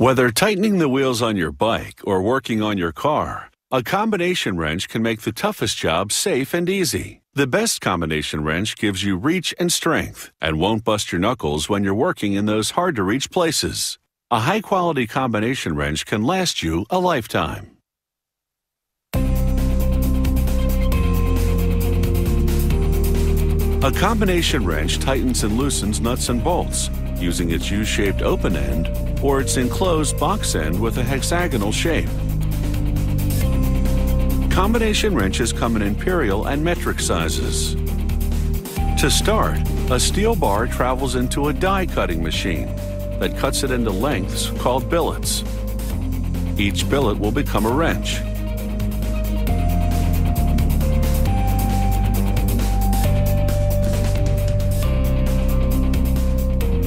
Whether tightening the wheels on your bike or working on your car, a combination wrench can make the toughest job safe and easy. The best combination wrench gives you reach and strength and won't bust your knuckles when you're working in those hard-to-reach places. A high-quality combination wrench can last you a lifetime. A combination wrench tightens and loosens nuts and bolts using its U-shaped open end or its enclosed box end with a hexagonal shape. Combination wrenches come in imperial and metric sizes. To start, a steel bar travels into a die cutting machine that cuts it into lengths called billets. Each billet will become a wrench.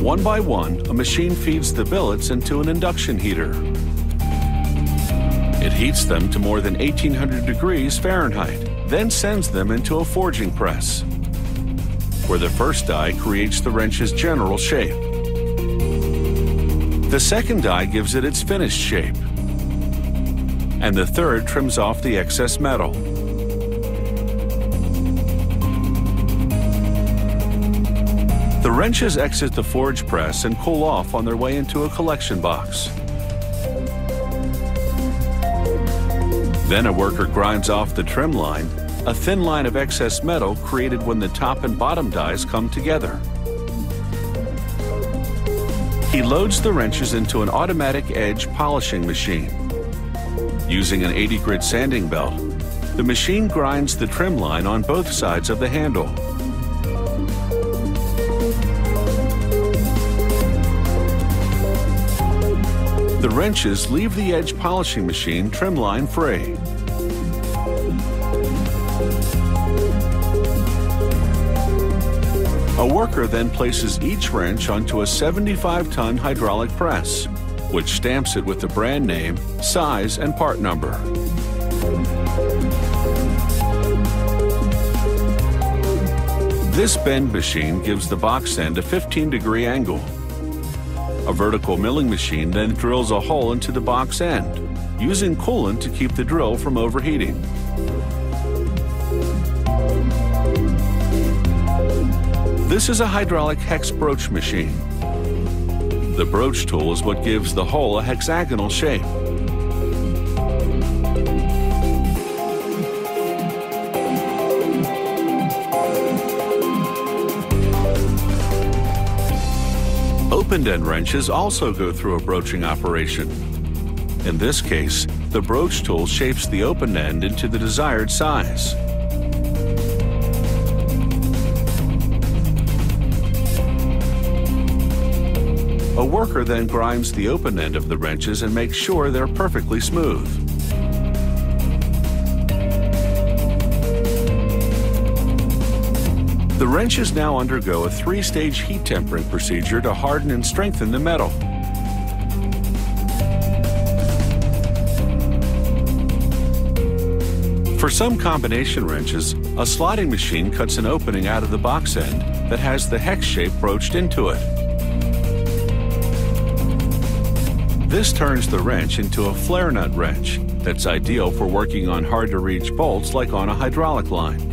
One by one, a machine feeds the billets into an induction heater. It heats them to more than 1800 degrees Fahrenheit, then sends them into a forging press, where the first die creates the wrench's general shape. The second die gives it its finished shape, and the third trims off the excess metal. The wrenches exit the forge press and cool off on their way into a collection box. Then a worker grinds off the trim line, a thin line of excess metal created when the top and bottom dies come together. He loads the wrenches into an automatic edge polishing machine. Using an 80 grit sanding belt, the machine grinds the trim line on both sides of the handle. The wrenches leave the edge polishing machine trim line free. A worker then places each wrench onto a 75-ton hydraulic press, which stamps it with the brand name, size, and part number. This bend machine gives the box end a 15-degree angle. A vertical milling machine then drills a hole into the box end, using coolant to keep the drill from overheating. This is a hydraulic hex broach machine. The broach tool is what gives the hole a hexagonal shape. Open-end wrenches also go through a broaching operation. In this case, the broach tool shapes the open end into the desired size. A worker then grinds the open end of the wrenches and makes sure they're perfectly smooth. The wrenches now undergo a 3-stage heat tempering procedure to harden and strengthen the metal. For some combination wrenches, a slotting machine cuts an opening out of the box end that has the hex shape broached into it. This turns the wrench into a flare nut wrench that's ideal for working on hard-to-reach bolts like on a hydraulic line.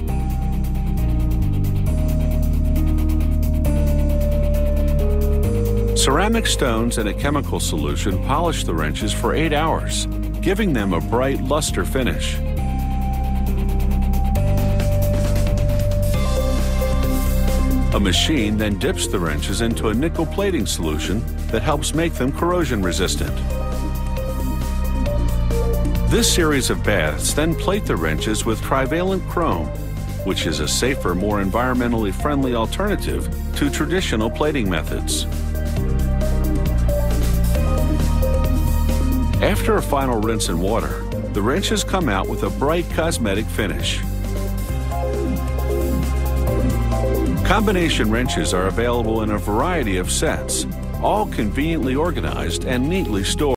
Ceramic stones and a chemical solution polish the wrenches for 8 hours, giving them a bright luster finish. A machine then dips the wrenches into a nickel plating solution that helps make them corrosion resistant. This series of baths then plate the wrenches with trivalent chrome, which is a safer, more environmentally friendly alternative to traditional plating methods. After a final rinse in water, the wrenches come out with a bright cosmetic finish. Combination wrenches are available in a variety of sets, all conveniently organized and neatly stored.